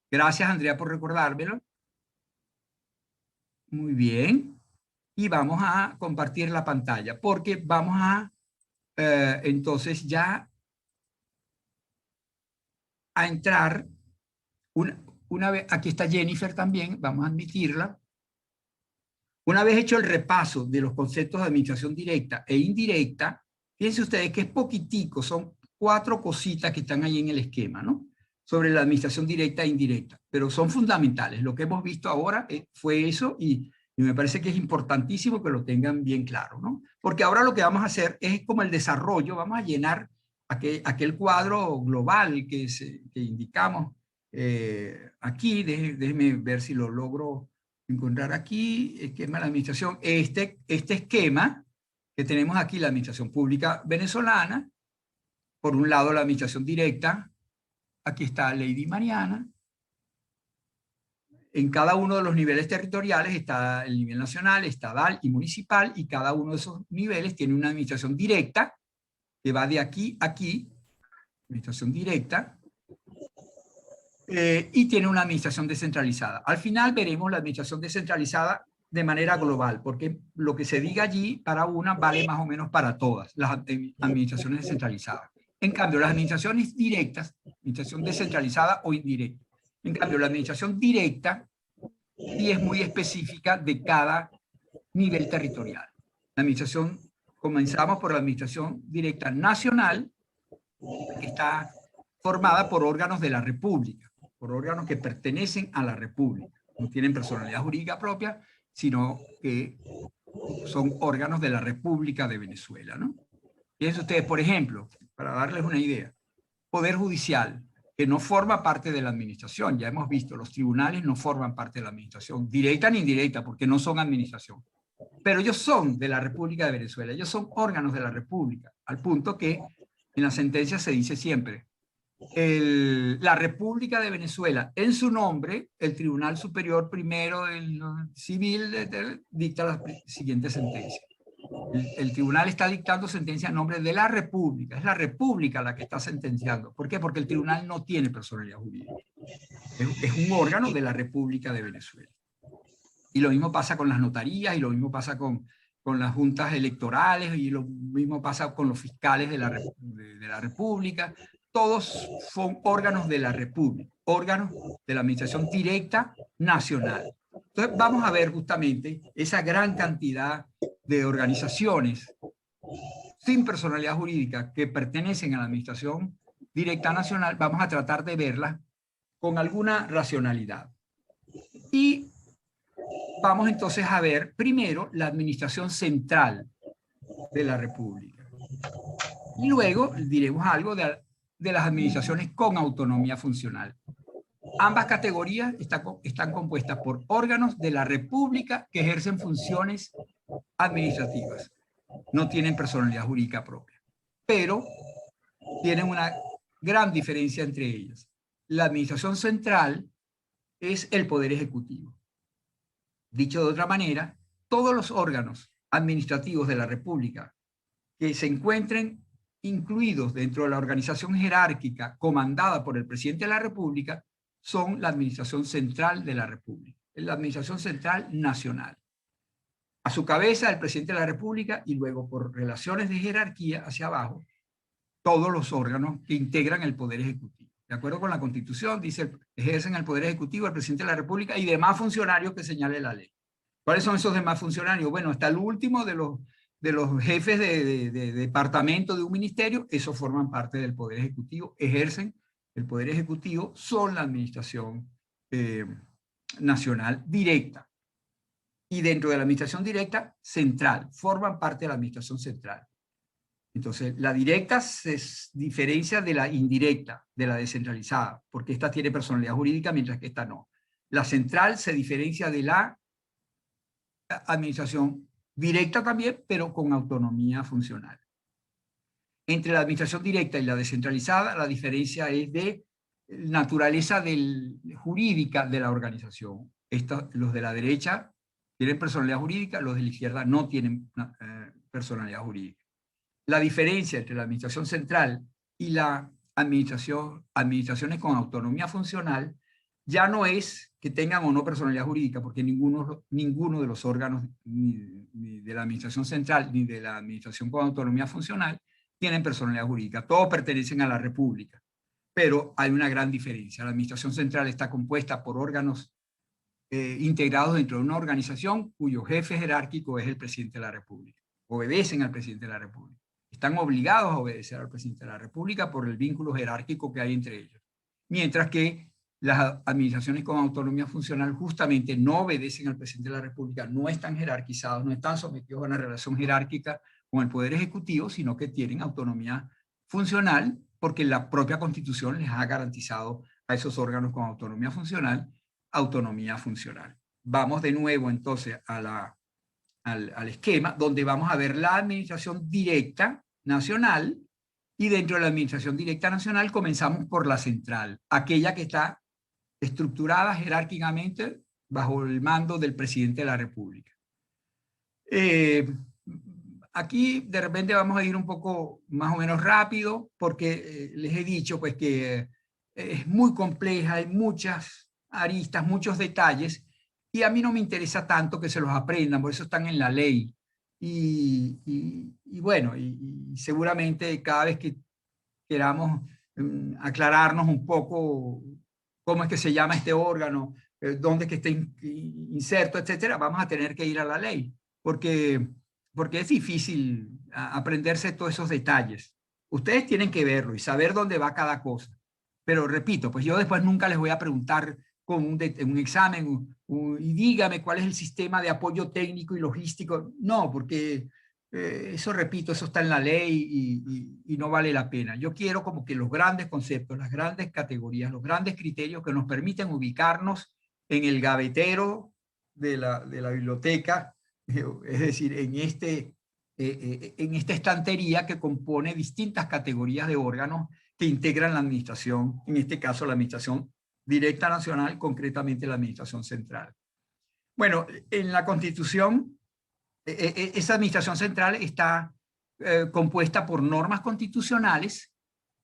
Gracias, Andrea, por recordármelo. Muy bien. Y vamos a compartir la pantalla porque vamos a, entonces ya a entrar, una, una vez, aquí está Jennifer también, vamos a admitirla. Una vez hecho el repaso de los conceptos de administración directa e indirecta, fíjense ustedes que es poquitico, son 4 cositas que están ahí en el esquema, ¿no? Sobre la administración directa e indirecta, pero son fundamentales. Lo que hemos visto ahora fue eso y me parece que es importantísimo que lo tengan bien claro, ¿no? Porque ahora lo que vamos a hacer es como el desarrollo, vamos a llenar aquel cuadro global que indicamos aquí. Déjenme ver si lo logro encontrar aquí, esquema de la administración. Este esquema que tenemos aquí, la administración pública venezolana, por un lado la administración directa, aquí está Lady Mariana. En cada uno de los niveles territoriales está el nivel nacional, estatal y municipal, y cada uno de esos niveles tiene una administración directa que va de aquí a aquí, administración directa, y tiene una administración descentralizada. Al final veremos la administración descentralizada de manera global, porque lo que se diga allí para una vale más o menos para todas las administraciones descentralizadas. En cambio, las administraciones directas, administración descentralizada o indirecta. En cambio, la administración directa sí es muy específica de cada nivel territorial. La administración, comenzamos por la administración directa nacional, que está formada por órganos de la República, por órganos que pertenecen a la República. No tienen personalidad jurídica propia, sino que son órganos de la República de Venezuela, ¿no? Fíjense ustedes, por ejemplo, para darles una idea, Poder Judicial, que no forma parte de la administración. Ya hemos visto, los tribunales no forman parte de la administración, directa ni indirecta, porque no son administración. Pero ellos son de la República de Venezuela, ellos son órganos de la República, al punto que en la sentencia se dice siempre, la República de Venezuela, en su nombre, el Tribunal Superior Primero del Civil dicta la siguiente sentencia. El tribunal está dictando sentencia en nombre de la República. Es la República la que está sentenciando. ¿Por qué? Porque el tribunal no tiene personalidad jurídica. Es un órgano de la República de Venezuela. Y lo mismo pasa con las notarías, y lo mismo pasa con las juntas electorales, y lo mismo pasa con los fiscales de la República. Todos son órganos de la República, órganos de la administración directa nacional. Entonces vamos a ver justamente esa gran cantidad de organizaciones sin personalidad jurídica que pertenecen a la administración directa nacional. Vamos a tratar de verlas con alguna racionalidad. Y vamos entonces a ver primero la administración central de la República. Y luego diremos algo de las administraciones con autonomía funcional. Ambas categorías están compuestas por órganos de la República que ejercen funciones administrativas. No tienen personalidad jurídica propia, pero tienen una gran diferencia entre ellas. La administración central es el Poder Ejecutivo. Dicho de otra manera, todos los órganos administrativos de la República que se encuentren incluidos dentro de la organización jerárquica comandada por el presidente de la República son la administración central de la República, es la administración central nacional. A su cabeza el presidente de la República y luego por relaciones de jerarquía hacia abajo, todos los órganos que integran el Poder Ejecutivo. De acuerdo con la Constitución, dice, ejercen el Poder Ejecutivo el presidente de la República y demás funcionarios que señale la ley. ¿Cuáles son esos demás funcionarios? Bueno, está el último de los jefes de departamento de un ministerio, esos forman parte del Poder Ejecutivo, ejercen el Poder Ejecutivo, son la administración nacional directa. Y dentro de la administración directa, central, forman parte de la administración central. Entonces, la directa se diferencia de la indirecta, de la descentralizada, porque esta tiene personalidad jurídica, mientras que esta no. La central se diferencia de la administración directa también, pero con autonomía funcional. Entre la administración directa y la descentralizada, la diferencia es de naturaleza jurídica de la organización. Los de la derecha tienen personalidad jurídica, los de la izquierda no tienen personalidad jurídica. La diferencia entre la administración central y la administraciones con autonomía funcional ya no es que tengan o no personalidad jurídica, porque ninguno de los órganos, ni de la Administración Central, ni de la Administración con Autonomía Funcional, tienen personalidad jurídica. Todos pertenecen a la República. Pero hay una gran diferencia. La Administración Central está compuesta por órganos integrados dentro de una organización cuyo jefe jerárquico es el presidente de la República. Obedecen al presidente de la República. Están obligados a obedecer al presidente de la República por el vínculo jerárquico que hay entre ellos. Mientras que las administraciones con autonomía funcional justamente no obedecen al presidente de la República, no están jerarquizados, no están sometidos a una relación jerárquica con el Poder Ejecutivo, sino que tienen autonomía funcional porque la propia Constitución les ha garantizado a esos órganos con autonomía funcional. Vamos de nuevo entonces al esquema donde vamos a ver la administración directa nacional, y dentro de la administración directa nacional comenzamos por la central, aquella que está estructurada jerárquicamente bajo el mando del presidente de la República. Aquí de repente vamos a ir un poco más o menos rápido porque les he dicho pues que es muy compleja, hay muchas aristas, muchos detalles, y a mí no me interesa tanto que se los aprendan, por eso están en la ley. Bueno, seguramente cada vez que queramos aclararnos un poco cómo es que se llama este órgano, dónde es que está inserto, etcétera, vamos a tener que ir a la ley, porque es difícil aprenderse todos esos detalles. Ustedes tienen que verlo y saber dónde va cada cosa. Pero repito, pues yo después nunca les voy a preguntar con un examen y dígame cuál es el sistema de apoyo técnico y logístico. No, porque eso, repito, eso está en la ley y no vale la pena. Yo quiero como que los grandes conceptos, las grandes categorías, los grandes criterios que nos permiten ubicarnos en el gavetero de la biblioteca, es decir, en esta estantería que compone distintas categorías de órganos que integran la administración, en este caso la administración directa nacional, concretamente la administración central. Bueno, en la Constitución, esa administración central está compuesta por normas constitucionales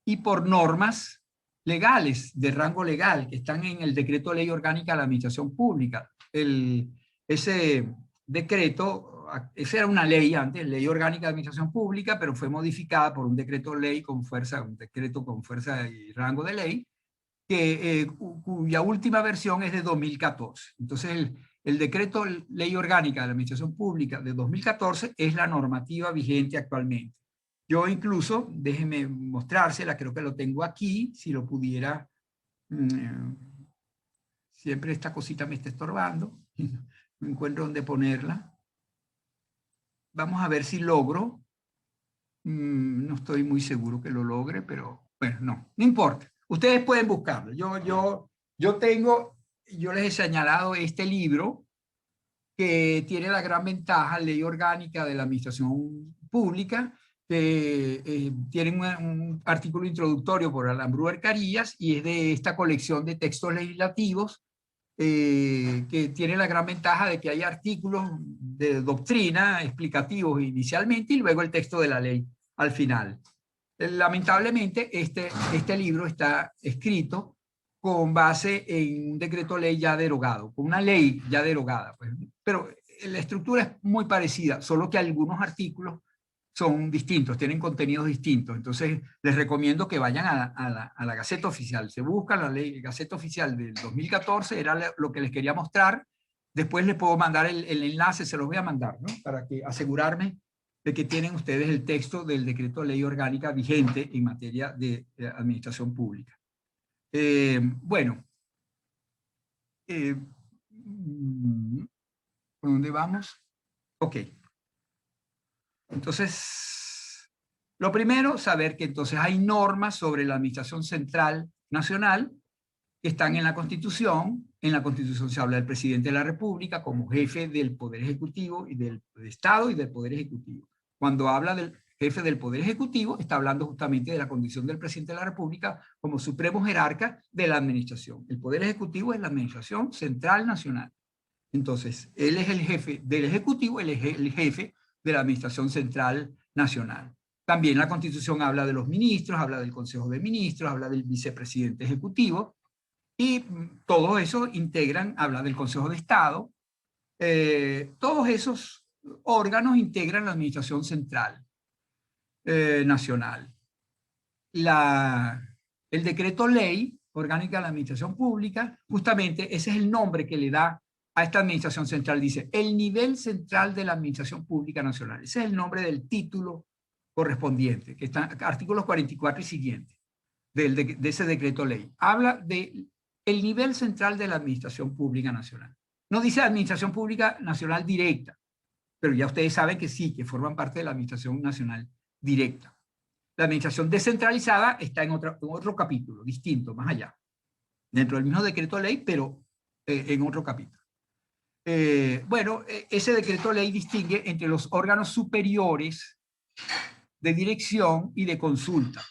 y por normas legales, de rango legal, que están en el Decreto de Ley Orgánica de la Administración Pública. Ese decreto, esa era una ley antes, Ley Orgánica de Administración Pública, pero fue modificada por un decreto de ley con fuerza, un decreto con fuerza y rango de ley, cuya última versión es de 2014. Entonces, el decreto Ley Orgánica de la Administración Pública de 2014 es la normativa vigente actualmente. Yo incluso, déjenme mostrársela, creo que lo tengo aquí, si lo pudiera, siempre esta cosita me está estorbando, no encuentro dónde ponerla. Vamos a ver si logro, no estoy muy seguro que lo logre, pero bueno, no importa. Ustedes pueden buscarlo. Yo les he señalado este libro que tiene la gran ventaja, Ley Orgánica de la Administración Pública, que tiene un artículo introductorio por Alambrújar Carillas y es de esta colección de textos legislativos que tiene la gran ventaja de que hay artículos de doctrina explicativos inicialmente y luego el texto de la ley al final. Lamentablemente, este libro está escrito con base en un decreto ley ya derogado, con una ley ya derogada. Pues. Pero la estructura es muy parecida, solo que algunos artículos son distintos, tienen contenidos distintos. Entonces, les recomiendo que vayan a la Gaceta Oficial. Se busca la ley Gaceta Oficial del 2014, era lo que les quería mostrar. Después les puedo mandar el enlace, se los voy a mandar, ¿no? Para que asegurarme de que tienen ustedes el texto del decreto de ley orgánica vigente en materia de administración pública. Bueno, ¿por dónde vamos? Ok. Entonces, lo primero, saber que entonces hay normas sobre la administración central nacional que están en la Constitución. En la Constitución se habla del presidente de la República como jefe del Poder Ejecutivo y del Estado y del Poder Ejecutivo. Cuando habla del jefe del Poder Ejecutivo, está hablando justamente de la condición del presidente de la República como supremo jerarca de la administración. El Poder Ejecutivo es la administración central nacional. Entonces, él es el jefe del Ejecutivo, él es el jefe de la administración central nacional. También la Constitución habla de los ministros, habla del Consejo de Ministros, habla del vicepresidente ejecutivo. Y todo eso integran, habla del Consejo de Estado, todos esos órganos integran la administración central nacional. El decreto ley orgánica de la administración pública, justamente ese es el nombre que le da a esta administración central. Dice, el nivel central de la administración pública nacional. Ese es el nombre del título correspondiente, que está artículos 44 y siguientes de ese decreto ley. Habla de el nivel central de la administración pública nacional. No dice administración pública nacional directa, pero ya ustedes saben que sí, que forman parte de la administración nacional directa. La administración descentralizada está en otro capítulo, distinto, más allá, dentro del mismo decreto ley, pero en otro capítulo. Ese decreto ley distingue entre los órganos superiores de dirección y de consulta.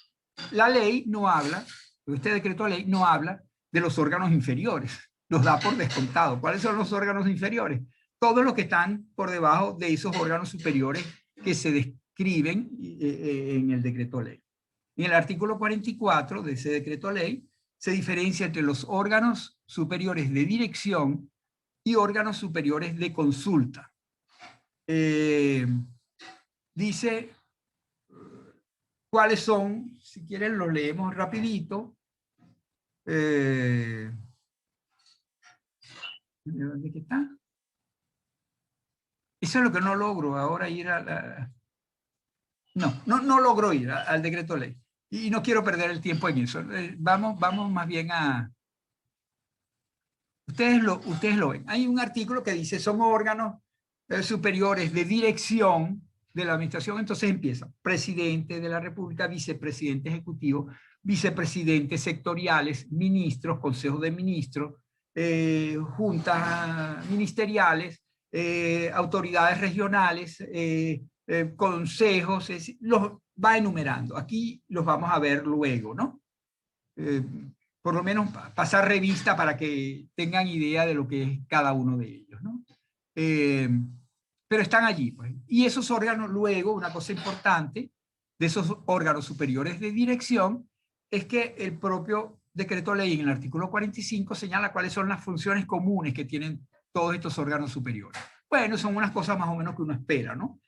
La ley no habla, este decreto ley no habla de los órganos inferiores, los da por descontado. ¿Cuáles son los órganos inferiores? Todos los que están por debajo de esos órganos superiores que se describen en el decreto ley. En el artículo 44 de ese decreto ley se diferencia entre los órganos superiores de dirección y órganos superiores de consulta. Dice cuáles son, si quieren los leemos rapidito. ¿Dónde está? Eso es lo que no logro ahora ir a la... No logro ir al decreto ley. Y no quiero perder el tiempo en eso. Vamos más bien a... Ustedes lo ven. Hay un artículo que dice, son órganos superiores de dirección de la administración. Entonces empieza, presidente de la República, vicepresidente ejecutivo, vicepresidentes sectoriales, ministros, consejos de ministros, juntas ministeriales, autoridades regionales, consejos, los va enumerando. Aquí los vamos a ver luego, ¿no? Por lo menos pasar revista para que tengan idea de lo que es cada uno de ellos, ¿no? Pero están allí, pues. Y esos órganos luego, una cosa importante de esos órganos superiores de dirección es que el propio decreto ley en el artículo 45 señala cuáles son las funciones comunes que tienen todos estos órganos superiores. Bueno, son unas cosas más o menos que uno espera, ¿no?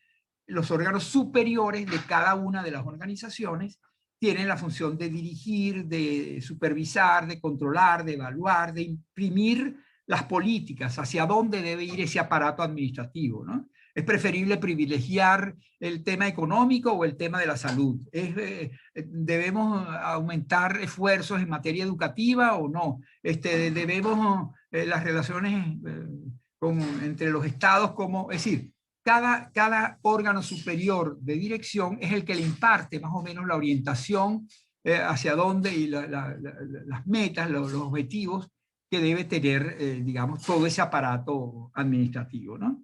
Los órganos superiores de cada una de las organizaciones tienen la función de dirigir, de supervisar, de controlar, de evaluar, de imprimir las políticas, hacia dónde debe ir ese aparato administrativo, ¿no? Es preferible privilegiar el tema económico o el tema de la salud. ¿Debemos aumentar esfuerzos en materia educativa o no? ¿Debemos las relaciones entre los estados como...? Es decir, cada órgano superior de dirección es el que le imparte más o menos la orientación hacia dónde y las metas, los objetivos que debe tener, digamos, todo ese aparato administrativo, ¿no?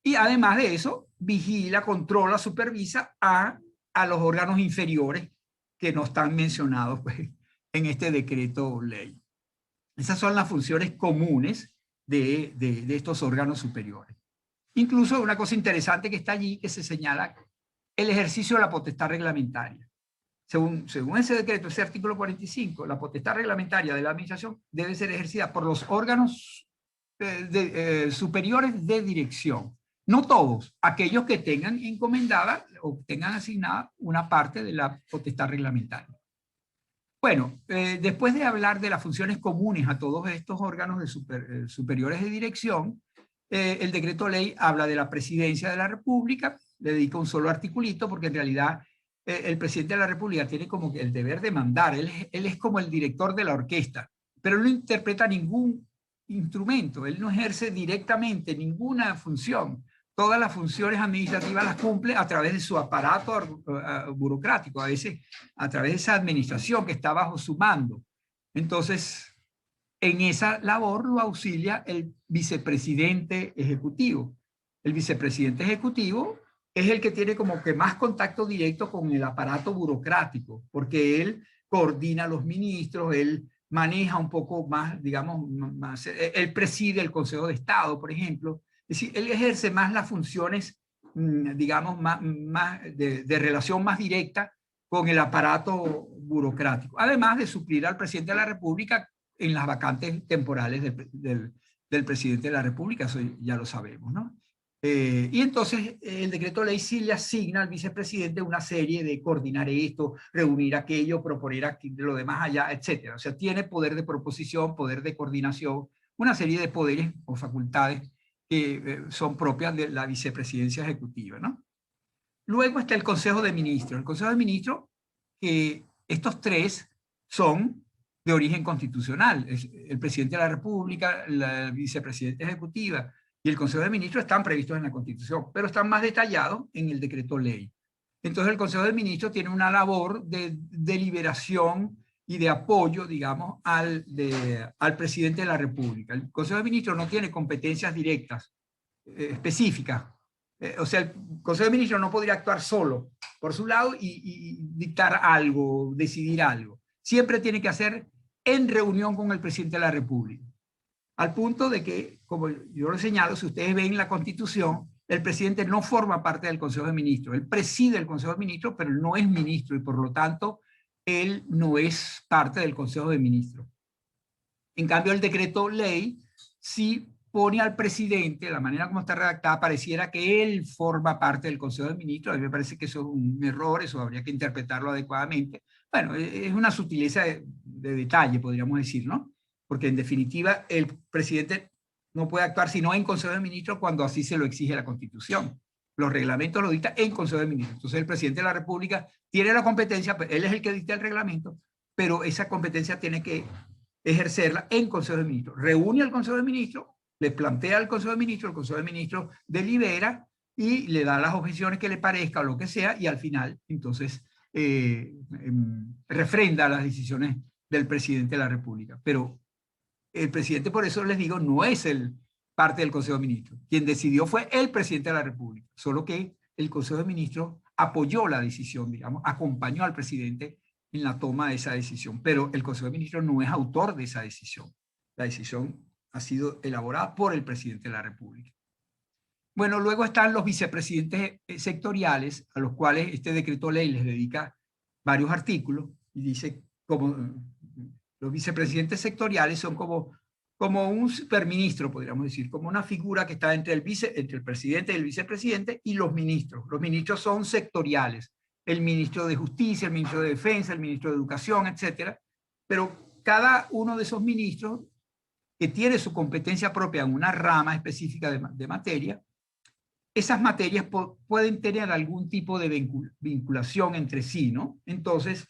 Y además de eso, vigila, controla, supervisa a los órganos inferiores que no están mencionados pues, en este decreto ley. Esas son las funciones comunes de estos órganos superiores. Incluso una cosa interesante que está allí, que se señala el ejercicio de la potestad reglamentaria. Según ese decreto, ese artículo 45, la potestad reglamentaria de la administración debe ser ejercida por los órganos superiores de dirección. No todos, aquellos que tengan encomendada o tengan asignada una parte de la potestad reglamentaria. Bueno, después de hablar de las funciones comunes a todos estos órganos superiores de dirección, el decreto ley habla de la presidencia de la República, le dedica un solo articulito porque en realidad el presidente de la República tiene como que el deber de mandar, él es como el director de la orquesta, pero no interpreta ningún instrumento, él no ejerce directamente ninguna función. Todas las funciones administrativas las cumple a través de su aparato burocrático, a veces a través de esa administración que está bajo su mando. Entonces, en esa labor lo auxilia el vicepresidente ejecutivo. El vicepresidente ejecutivo es el que tiene como que más contacto directo con el aparato burocrático, porque él coordina a los ministros, él maneja un poco más, digamos, él preside el Consejo de Estado, por ejemplo. Es decir, él ejerce más las funciones, digamos, más de relación más directa con el aparato burocrático. Además de suplir al presidente de la República en las vacantes temporales del presidente de la República, eso ya lo sabemos, ¿no? Y entonces el decreto ley sí le asigna al vicepresidente una serie de coordinar esto, reunir aquello, proponer aquí, lo demás allá, etcétera. O sea, tiene poder de proposición, poder de coordinación, una serie de poderes o facultades que son propias de la vicepresidencia ejecutiva, ¿no? Luego está el Consejo de Ministros. El Consejo de Ministros, estos tres son de origen constitucional. El presidente de la República, la vicepresidenta ejecutiva y el Consejo de Ministros están previstos en la Constitución, pero están más detallados en el decreto ley. Entonces el Consejo de Ministros tiene una labor de deliberación y de apoyo, digamos, al presidente de la República. El Consejo de Ministros no tiene competencias directas, específicas. O sea, el Consejo de Ministros no podría actuar solo por su lado y dictar algo, decidir algo. Siempre tiene que hacer en reunión con el presidente de la República. Al punto de que, como yo lo señalo, si ustedes ven la Constitución, el presidente no forma parte del Consejo de Ministros. Él preside el Consejo de Ministros, pero él no es ministro y por lo tanto él no es parte del Consejo de Ministros. En cambio, el decreto ley sí pone al presidente, la manera como está redactada, pareciera que él forma parte del Consejo de Ministros. A mí me parece que eso es un error, eso habría que interpretarlo adecuadamente. Bueno, es una sutileza de detalle, podríamos decir, ¿no? Porque en definitiva el presidente no puede actuar sino en Consejo de Ministros cuando así se lo exige la Constitución. Los reglamentos lo dicta en Consejo de Ministros. Entonces el presidente de la República tiene la competencia, él es el que dicta el reglamento, pero esa competencia tiene que ejercerla en Consejo de Ministros. Reúne al Consejo de Ministros, le plantea al Consejo de Ministros, el Consejo de Ministros delibera y le da las objeciones que le parezca o lo que sea, y al final, entonces, refrenda las decisiones del presidente de la República. Pero el presidente, por eso les digo, no es parte del Consejo de Ministros. Quien decidió fue el presidente de la República, solo que el Consejo de Ministros apoyó la decisión, digamos, acompañó al presidente en la toma de esa decisión, pero el Consejo de Ministros no es autor de esa decisión. La decisión ha sido elaborada por el presidente de la República. Bueno, luego están los vicepresidentes sectoriales, a los cuales este decreto ley les dedica varios artículos, y dice como los vicepresidentes sectoriales son como un superministro, podríamos decir, como una figura que está entre el presidente y el vicepresidente y los ministros. Los ministros son sectoriales, el ministro de Justicia, el ministro de Defensa, el ministro de Educación, etcétera, pero cada uno de esos ministros que tiene su competencia propia en una rama específica de materia, esas materias pueden tener algún tipo de vinculación entre sí, ¿no? Entonces,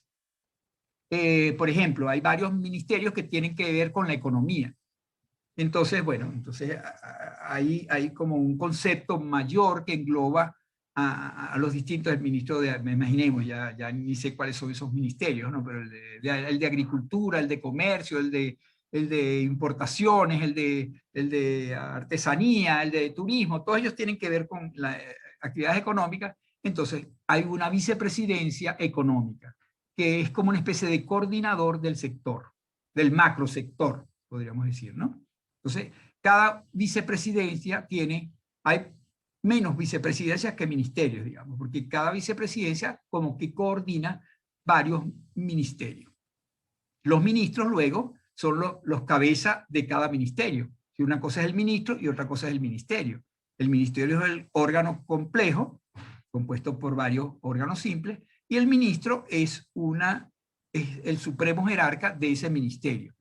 por ejemplo, hay varios ministerios que tienen que ver con la economía. Entonces, bueno, hay como un concepto mayor que engloba a los distintos, el ministro me imaginemos, ya ni sé cuáles son esos ministerios, ¿no? Pero el de Agricultura, el de Comercio, el de Importaciones, el de Artesanía, el de Turismo, todos ellos tienen que ver con las actividades económicas. Entonces, hay una vicepresidencia económica, que es como una especie de coordinador del sector, del macro sector, podríamos decir, ¿no? Entonces, cada vicepresidencia hay menos vicepresidencias que ministerios, digamos, porque cada vicepresidencia como que coordina varios ministerios. Los ministros luego son los cabezas de cada ministerio. Si una cosa es el ministro y otra cosa es el ministerio. El ministerio es el órgano complejo, compuesto por varios órganos simples, y el ministro es el supremo jerarca de ese ministerio.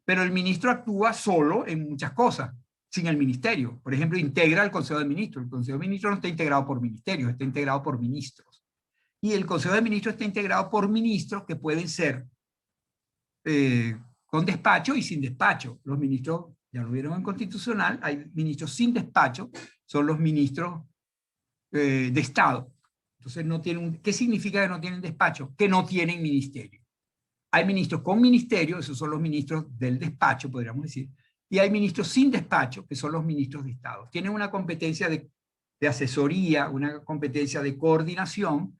Pero el ministro actúa solo en muchas cosas, sin el ministerio. Por ejemplo, integra el Consejo de Ministros. El Consejo de Ministros no está integrado por ministerios, está integrado por ministros. Y el Consejo de Ministros está integrado por ministros que pueden ser con despacho y sin despacho. Los ministros, ya lo vieron en Constitucional, hay ministros sin despacho, son los ministros de Estado. Entonces, ¿qué significa que no tienen despacho? Que no tienen ministerio. Hay ministros con ministerio, esos son los ministros del despacho, podríamos decir, y hay ministros sin despacho, que son los ministros de Estado. Tienen una competencia de asesoría, una competencia de coordinación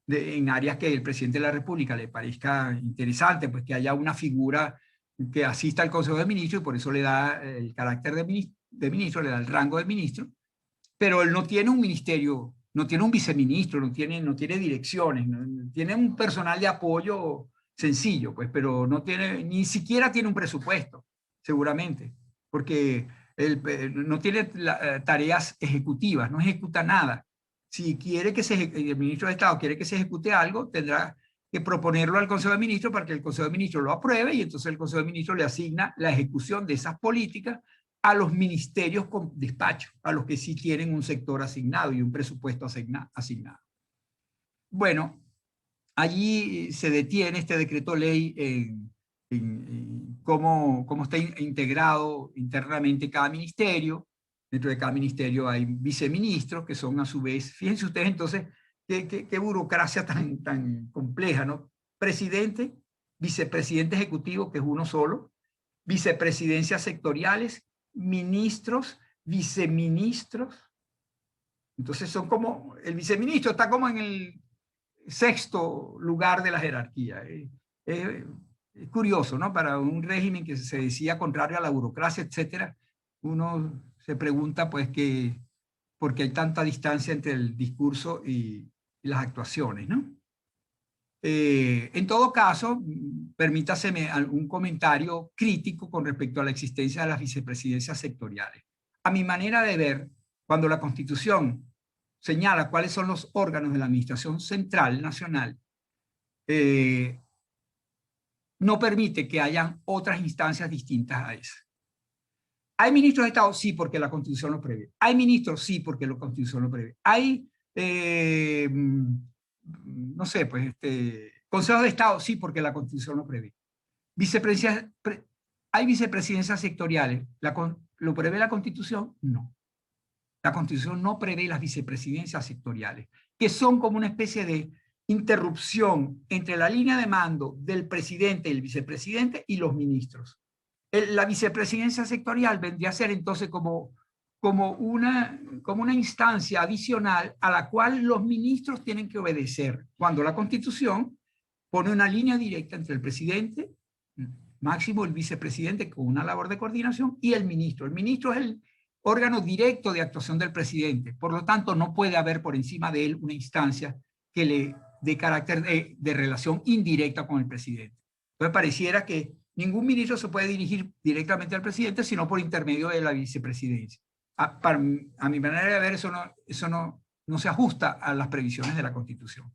en áreas que el presidente de la República le parezca interesante, pues que haya una figura que asista al Consejo de Ministros y por eso le da el carácter de ministro, le da el rango de ministro, pero él no tiene un ministerio, no tiene un viceministro, no tiene direcciones, no tiene un personal de apoyo sencillo, pues, pero no tiene, ni siquiera tiene un presupuesto, seguramente, porque no tiene tareas ejecutivas, no ejecuta nada. Si quiere que el ministro de Estado quiere que se ejecute algo, tendrá que proponerlo al Consejo de Ministros para que el Consejo de Ministros lo apruebe y entonces el Consejo de Ministros le asigna la ejecución de esas políticas a los ministerios con despacho, a los que sí tienen un sector asignado y un presupuesto asignado. Bueno, allí se detiene este decreto ley en cómo está integrado internamente cada ministerio. Dentro de cada ministerio hay viceministros que son a su vez, fíjense ustedes entonces, qué burocracia tan compleja, ¿no? Presidente, vicepresidente ejecutivo, que es uno solo, vicepresidencias sectoriales, ministros, viceministros. Entonces son como, el viceministro está como en el sexto lugar de la jerarquía. Es curioso, ¿no? Para un régimen que se decía contrario a la burocracia, etcétera, uno se pregunta, pues, por qué hay tanta distancia entre el discurso y las actuaciones, ¿no? En todo caso, permítaseme algún comentario crítico con respecto a la existencia de las vicepresidencias sectoriales. A mi manera de ver, cuando la Constitución señala cuáles son los órganos de la Administración Central Nacional, no permite que hayan otras instancias distintas a esa. ¿Hay ministros de Estado? Sí, porque la Constitución lo prevé. ¿Hay ministros? Sí, porque la Constitución lo prevé. ¿Hay, no sé, pues, Consejo de Estado? Sí, porque la Constitución lo prevé. ¿Hay vicepresidencias sectoriales? ¿Lo prevé la Constitución? No. La Constitución no prevé las vicepresidencias sectoriales, que son como una especie de interrupción entre la línea de mando del presidente y el vicepresidente y los ministros. La vicepresidencia sectorial vendría a ser entonces como una instancia adicional a la cual los ministros tienen que obedecer, cuando la Constitución pone una línea directa entre el presidente, máximo el vicepresidente con una labor de coordinación, y el ministro. El ministro es el órgano directo de actuación del presidente, por lo tanto no puede haber por encima de él una instancia que le dé carácter de relación indirecta con el presidente. Entonces pareciera que ningún ministro se puede dirigir directamente al presidente, sino por intermedio de la vicepresidencia. A mi manera de ver, eso no se ajusta a las previsiones de la Constitución.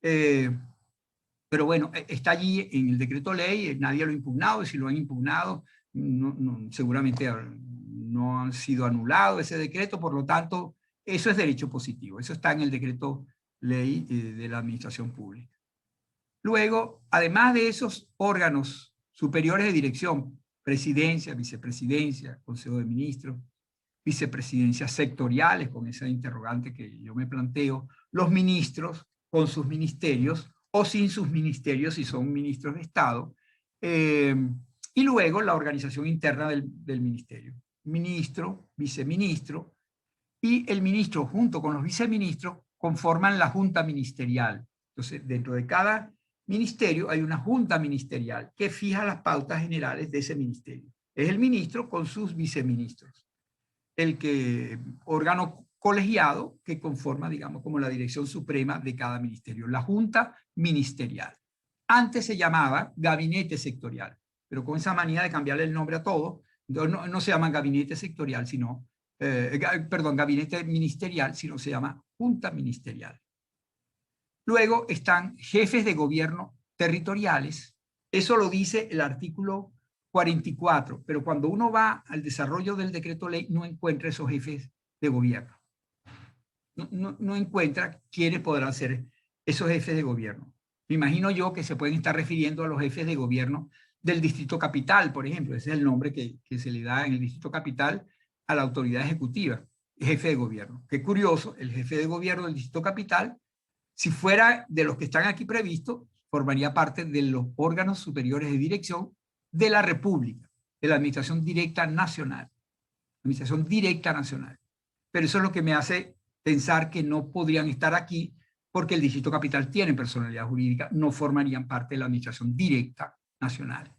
Pero bueno, está allí en el decreto ley, nadie lo ha impugnado, y si lo han impugnado, seguramente no han sido anulado ese decreto, por lo tanto, eso es derecho positivo, eso está en el decreto ley de la administración pública. Luego, además de esos órganos superiores de dirección, presidencia, vicepresidencia, consejo de ministros, vicepresidencias sectoriales, con esa interrogante que yo me planteo, los ministros con sus ministerios o sin sus ministerios si son ministros de Estado, y luego la organización interna del ministerio. Ministro, viceministro, y el ministro junto con los viceministros conforman la junta ministerial. Entonces, dentro de cada ministerio hay una junta ministerial que fija las pautas generales de ese ministerio. Es el ministro con sus viceministros, órgano colegiado que conforma, digamos, como la dirección suprema de cada ministerio, la junta ministerial. Antes se llamaba gabinete sectorial, pero con esa manía de cambiarle el nombre a todo, no se llama gabinete sectorial, sino, gabinete ministerial, sino se llama junta ministerial. Luego están jefes de gobierno territoriales. Eso lo dice el artículo 44, pero cuando uno va al desarrollo del decreto ley no encuentra esos jefes de gobierno. No encuentra quiénes podrán ser esos jefes de gobierno. Me imagino yo que se pueden estar refiriendo a los jefes de gobierno del Distrito Capital, por ejemplo. Ese es el nombre que se le da en el Distrito Capital a la autoridad ejecutiva, jefe de gobierno. Qué curioso, el jefe de gobierno del Distrito Capital, si fuera de los que están aquí previstos, formaría parte de los órganos superiores de dirección de la República, de la Administración Directa Nacional. Administración Directa Nacional. Pero eso es lo que me hace pensar que no podrían estar aquí porque el Distrito Capital tiene personalidad jurídica, no formarían parte de la Administración Directa Nacional,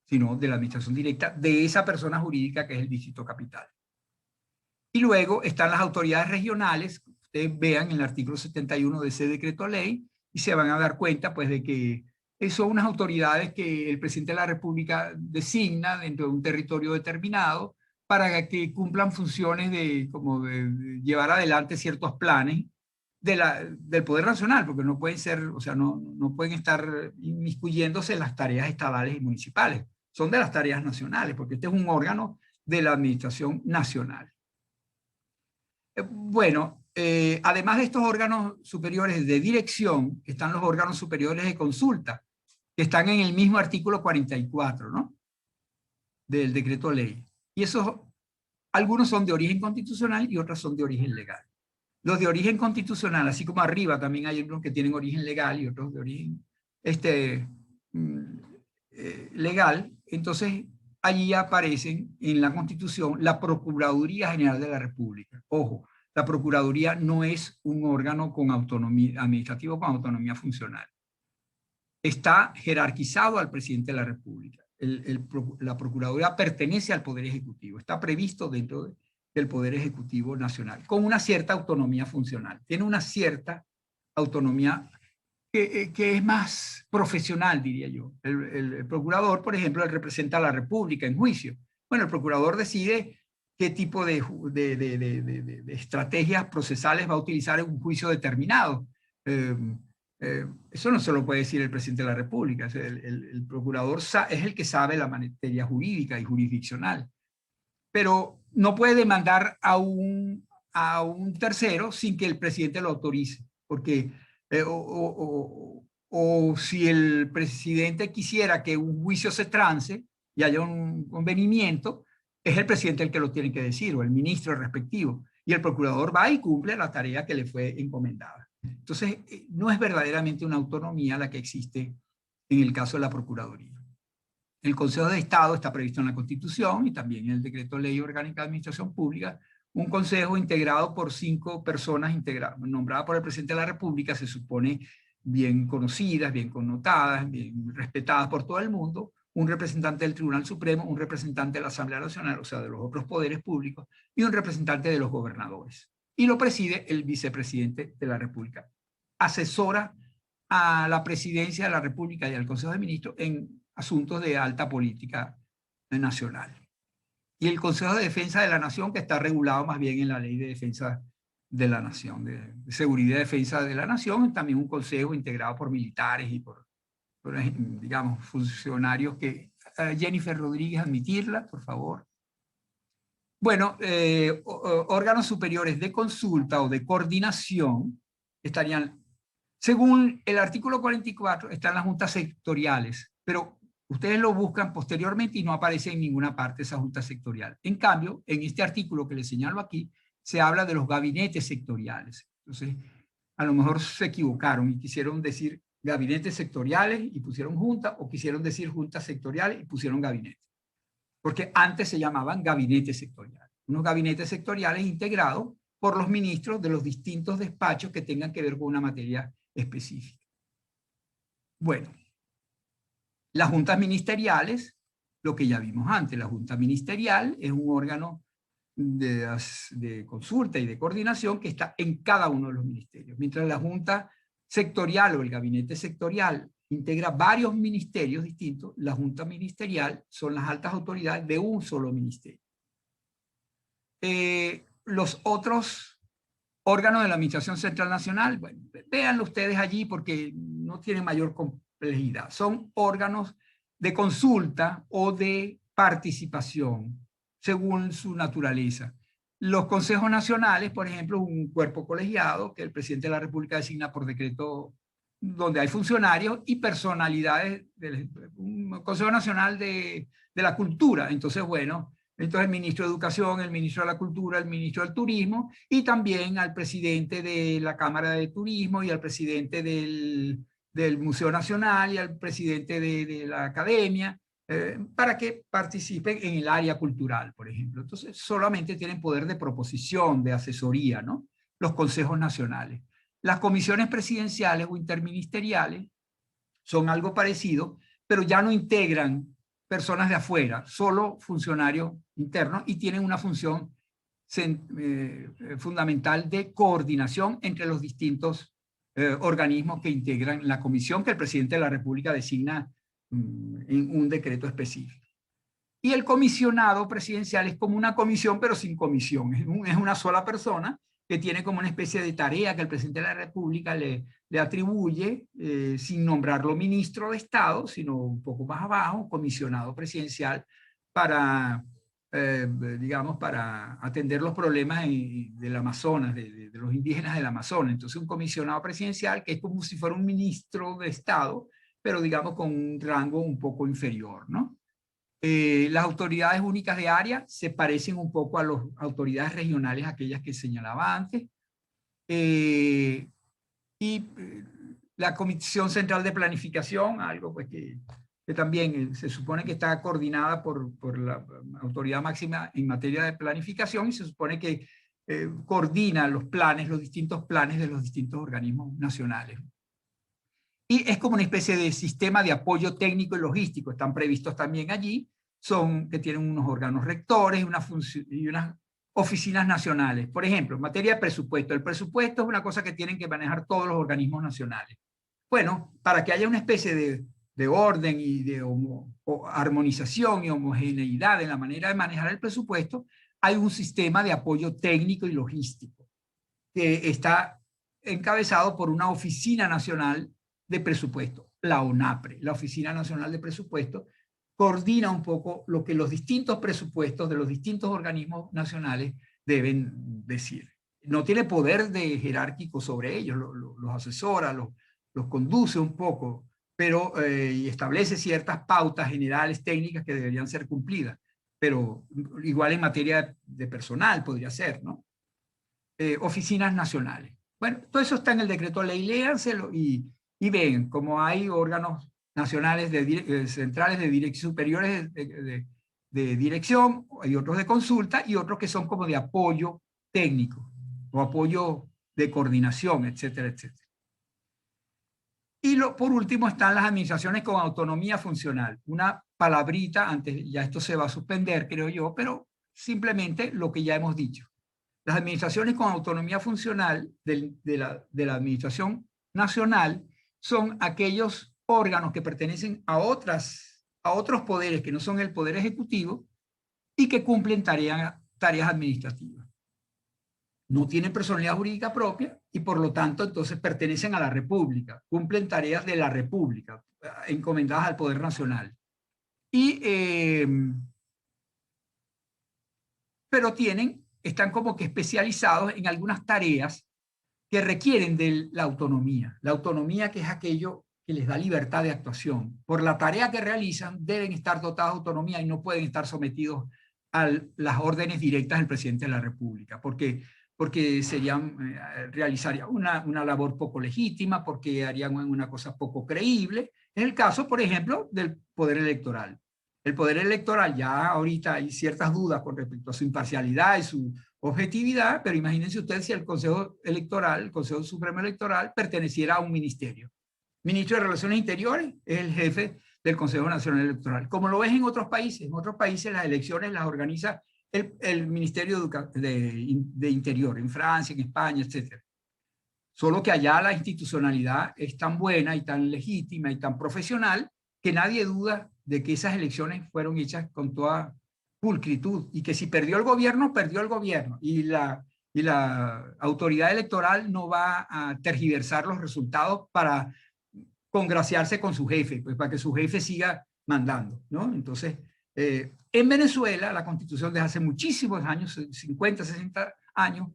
sino de la Administración Directa de esa persona jurídica que es el Distrito Capital. Y luego están las autoridades regionales. Ustedes vean el artículo 71 de ese decreto ley y se van a dar cuenta pues de que son unas autoridades que el presidente de la República designa dentro de un territorio determinado para que cumplan funciones como de llevar adelante ciertos planes del Poder Nacional, porque no pueden ser, o sea, no pueden estar inmiscuyéndose en las tareas estatales y municipales. Son de las tareas nacionales, porque este es un órgano de la administración nacional. Bueno, además de estos órganos superiores de dirección, están los órganos superiores de consulta, que están en el mismo artículo 44, ¿no?, del decreto ley. Y esos, algunos son de origen constitucional y otros son de origen legal. Los de origen constitucional, así como arriba también hay unos que tienen origen legal y otros de origen legal, entonces allí aparecen en la Constitución la Procuraduría General de la República. Ojo, la Procuraduría no es un órgano con autonomía administrativo, con autonomía funcional. Está jerarquizado al presidente de la República. La Procuraduría pertenece al Poder Ejecutivo, está previsto dentro del Poder Ejecutivo Nacional, con una cierta autonomía funcional. Tiene una cierta autonomía que es más profesional, diría yo. El procurador, por ejemplo, él representa a la República en juicio. Bueno, el procurador decide qué tipo de estrategias procesales va a utilizar en un juicio determinado. Eso no se lo puede decir el presidente de la República. El procurador es el que sabe la materia jurídica y jurisdiccional. Pero no puede demandar a un tercero sin que el presidente lo autorice, porque o si el presidente quisiera que un juicio se trance y haya un convenimiento, es el presidente el que lo tiene que decir, o el ministro respectivo, y el procurador va y cumple la tarea que le fue encomendada. Entonces, no es verdaderamente una autonomía la que existe en el caso de la Procuraduría. El Consejo de Estado está previsto en la Constitución y también en el Decreto Ley Orgánica de Administración Pública, un consejo integrado por 5 personas nombradas por el presidente de la República, se supone bien conocidas, bien connotadas, bien respetadas por todo el mundo, un representante del Tribunal Supremo, un representante de la Asamblea Nacional, o sea, de los otros poderes públicos, y un representante de los gobernadores. Y lo preside el vicepresidente de la República. Asesora a la presidencia de la República y al Consejo de Ministros en asuntos de alta política nacional. Y el Consejo de Defensa de la Nación, que está regulado más bien en la Ley de Defensa de la Nación, de Seguridad y Defensa de la Nación, también un consejo integrado por militares y por digamos, funcionarios que... Jennifer Rodríguez, admitirla, por favor. Bueno, órganos superiores de consulta o de coordinación estarían, según el artículo 44, están las juntas sectoriales, pero ustedes lo buscan posteriormente y no aparece en ninguna parte esa junta sectorial. En cambio, en este artículo que les señalo aquí, se habla de los gabinetes sectoriales. Entonces, a lo mejor se equivocaron y quisieron decir gabinetes sectoriales y pusieron junta, o quisieron decir juntas sectoriales y pusieron gabinete. Porque antes se llamaban gabinetes sectoriales. Unos gabinetes sectoriales integrados por los ministros de los distintos despachos que tengan que ver con una materia específica. Bueno, las juntas ministeriales, lo que ya vimos antes, la junta ministerial es un órgano de consulta y de coordinación que está en cada uno de los ministerios, mientras la junta sectorial o el gabinete sectorial integra varios ministerios distintos, la junta ministerial son las altas autoridades de un solo ministerio. Los otros órganos de la Administración Central Nacional, bueno, véanlo ustedes allí porque no tienen mayor complejidad. Son órganos de consulta o de participación, según su naturaleza. Los consejos nacionales, por ejemplo, un cuerpo colegiado que el presidente de la República designa por decreto, donde hay funcionarios y personalidades un Consejo Nacional de la Cultura. Entonces, bueno, entonces el ministro de Educación, el ministro de la Cultura, el ministro del Turismo, y también al presidente de la Cámara de Turismo y al presidente del Museo Nacional y al presidente de la Academia, para que participen en el área cultural, por ejemplo. Entonces, solamente tienen poder de proposición, de asesoría, ¿no? Los consejos nacionales. Las comisiones presidenciales o interministeriales son algo parecido, pero ya no integran personas de afuera, solo funcionarios internos, y tienen una función fundamental de coordinación entre los distintos organismos que integran la comisión que el presidente de la República designa en un decreto específico. Y el comisionado presidencial es como una comisión, pero sin comisión. Es una sola persona que tiene como una especie de tarea que el presidente de la República le atribuye, sin nombrarlo ministro de Estado, sino un poco más abajo, comisionado presidencial, para, digamos, para atender los problemas del Amazonas, de los indígenas del Amazonas. Entonces, un comisionado presidencial que es como si fuera un ministro de Estado, pero digamos con un rango un poco inferior, ¿no? Las autoridades únicas de área se parecen un poco a las autoridades regionales, aquellas que señalaba antes. La Comisión Central de Planificación, algo pues que también se supone que está coordinada por la autoridad máxima en materia de planificación y se supone que coordina los planes, los distintos planes de los distintos organismos nacionales. Y es como una especie de sistema de apoyo técnico y logístico. Están previstos también allí, que tienen unos órganos rectores y unas oficinas nacionales. Por ejemplo, en materia de presupuesto. El presupuesto es una cosa que tienen que manejar todos los organismos nacionales. Bueno, para que haya una especie de orden y de armonización y homogeneidad en la manera de manejar el presupuesto, hay un sistema de apoyo técnico y logístico que está encabezado por una oficina nacional de presupuesto, la ONAPRE, la Oficina Nacional de Presupuesto, coordina un poco lo que los distintos presupuestos de los distintos organismos nacionales deben decir. No tiene poder de jerárquico sobre ellos, los asesora, los conduce un poco, pero y establece ciertas pautas generales técnicas que deberían ser cumplidas, pero igual en materia de personal podría ser, ¿no? Oficinas nacionales. Bueno, todo eso está en el decreto ley, léanselo y ven, como hay órganos nacionales centrales de dirección, superiores de dirección, hay otros de consulta y otros que son como de apoyo técnico o apoyo de coordinación, etcétera, etcétera. Y por último están las administraciones con autonomía funcional. Una palabrita, antes ya esto se va a suspender, creo yo, pero simplemente lo que ya hemos dicho. Las administraciones con autonomía funcional de la administración nacional son aquellos órganos que pertenecen a otros poderes que no son el poder ejecutivo y que cumplen tareas administrativas. No tienen personalidad jurídica propia y por lo tanto entonces pertenecen a la República, cumplen tareas de la República encomendadas al Poder Nacional. Pero están como que especializados en algunas tareas que requieren de la autonomía. La autonomía, que es aquello que les da libertad de actuación. Por la tarea que realizan deben estar dotados de autonomía y no pueden estar sometidos a las órdenes directas del presidente de la República, porque realizarían una labor poco legítima, porque harían una cosa poco creíble. Es el caso, por ejemplo, del poder electoral. El poder electoral, ya ahorita hay ciertas dudas con respecto a su imparcialidad y su objetividad, pero imagínense ustedes si el Consejo Electoral, el Consejo Supremo Electoral, perteneciera a un ministerio. Ministro de Relaciones Interiores es el jefe del Consejo Nacional Electoral. Como lo ves en otros países. En otros países las elecciones las organiza el Ministerio de Interior, en Francia, en España, etc. Solo que allá la institucionalidad es tan buena y tan legítima y tan profesional que nadie duda de que esas elecciones fueron hechas con toda pulcritud y que si perdió el gobierno, perdió el gobierno. Y la autoridad electoral no va a tergiversar los resultados para congraciarse con su jefe, pues para que su jefe siga mandando, ¿no? Entonces, en Venezuela, la Constitución desde hace muchísimos años, 50, 60 años,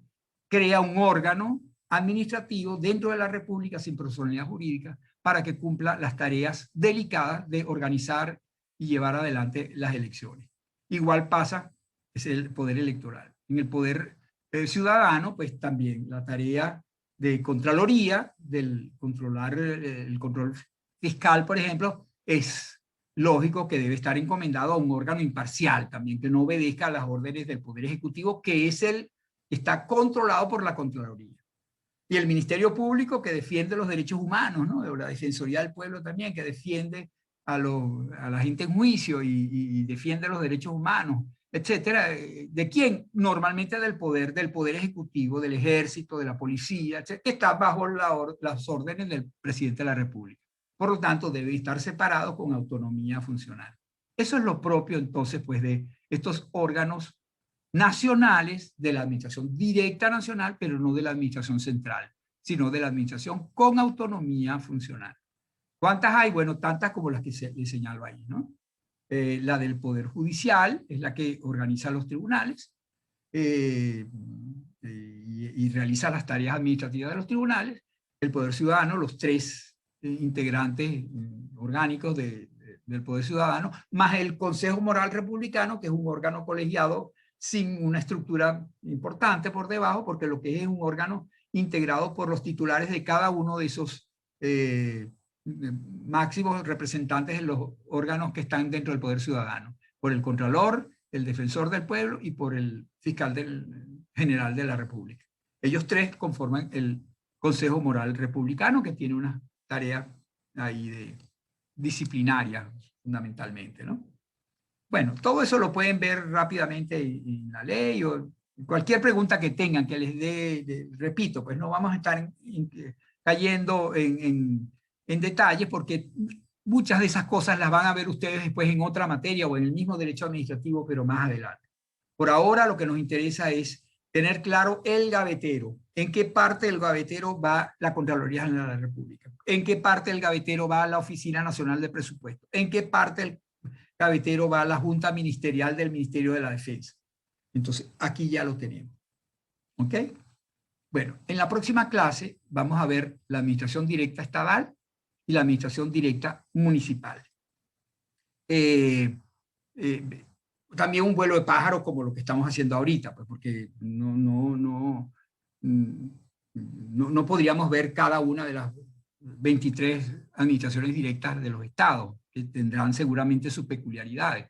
crea un órgano administrativo dentro de la República sin personalidad jurídica para que cumpla las tareas delicadas de organizar y llevar adelante las elecciones. Igual pasa, es el poder electoral. En el poder ciudadano, pues también la tarea de Contraloría, del controlar el control fiscal, por ejemplo, es lógico que debe estar encomendado a un órgano imparcial también, que no obedezca a las órdenes del Poder Ejecutivo, que está controlado por la Contraloría. Y el Ministerio Público, que defiende los derechos humanos, ¿no? La Defensoría del Pueblo también, que defiende a la gente en juicio y defiende los derechos humanos etcétera. ¿De quién? Normalmente del poder ejecutivo, del ejército, de la policía, etcétera, que está bajo las órdenes del presidente de la República. Por lo tanto, debe estar separado con autonomía funcional. Eso es lo propio, entonces, pues, de estos órganos nacionales de la administración directa nacional, pero no de la administración central, sino de la administración con autonomía funcional. ¿Cuántas hay? Bueno, tantas como las que les señalo ahí, ¿no? La del Poder Judicial es la que organiza los tribunales y realiza las tareas administrativas de los tribunales. El Poder Ciudadano, los tres integrantes orgánicos del Poder Ciudadano, más el Consejo Moral Republicano, que es un órgano colegiado sin una estructura importante por debajo, porque lo que es un órgano integrado por los titulares de cada uno de esos máximos representantes de los órganos que están dentro del Poder Ciudadano, por el Contralor, el Defensor del Pueblo y por el Fiscal General de la República. Ellos tres conforman el Consejo Moral Republicano, que tiene una tarea ahí disciplinaria, fundamentalmente, ¿no? Bueno, todo eso lo pueden ver rápidamente en la ley o cualquier pregunta que tengan que les dé, repito, pues no vamos a estar cayendo en detalle porque muchas de esas cosas las van a ver ustedes después en otra materia o en el mismo derecho administrativo, pero más adelante. Por ahora lo que nos interesa es tener claro el gavetero, en qué parte del gavetero va la Contraloría General de la República, en qué parte del gavetero va la Oficina Nacional de Presupuesto, en qué parte del gavetero va la Junta Ministerial del Ministerio de la Defensa. Entonces, aquí ya lo tenemos. ¿Ok? Bueno, en la próxima clase vamos a ver la administración directa estatal y la administración directa municipal. También un vuelo de pájaros como lo que estamos haciendo ahorita, pues porque no podríamos ver cada una de las 23 administraciones directas de los estados, que tendrán seguramente sus peculiaridades,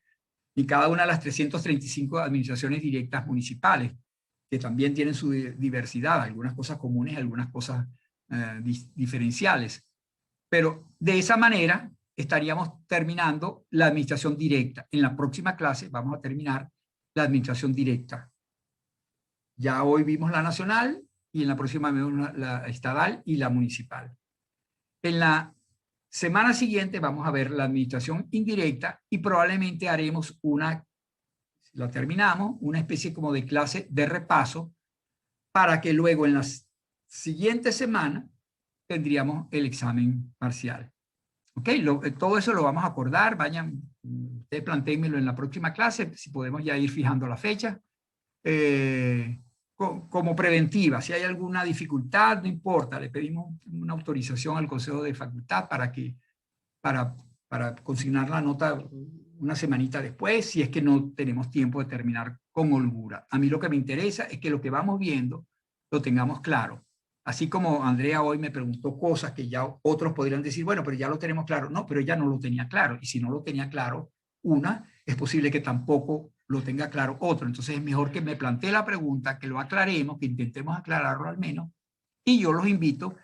y cada una de las 335 administraciones directas municipales, que también tienen su diversidad, algunas cosas comunes, algunas cosas diferenciales. Pero de esa manera estaríamos terminando la administración directa. En la próxima clase vamos a terminar la administración directa. Ya hoy vimos la nacional y en la próxima vemos la estatal y la municipal. En la semana siguiente vamos a ver la administración indirecta y probablemente haremos la terminamos, una especie como de clase de repaso para que luego en la siguiente semana tendríamos el examen parcial. ¿Ok? Todo eso lo vamos a acordar, vayan, ustedes plantéenmelo en la próxima clase, si podemos ya ir fijando la fecha. Como preventiva, si hay alguna dificultad, no importa, le pedimos una autorización al Consejo de Facultad para consignar la nota una semanita después, si es que no tenemos tiempo de terminar con holgura. A mí lo que me interesa es que lo que vamos viendo lo tengamos claro. Así como Andrea hoy me preguntó cosas que ya otros podrían decir, bueno, pero ya lo tenemos claro. No, pero ella no lo tenía claro. Y si no lo tenía claro es posible que tampoco lo tenga claro otro. Entonces es mejor que me plantee la pregunta, que lo aclaremos, que intentemos aclararlo al menos. Y yo los invito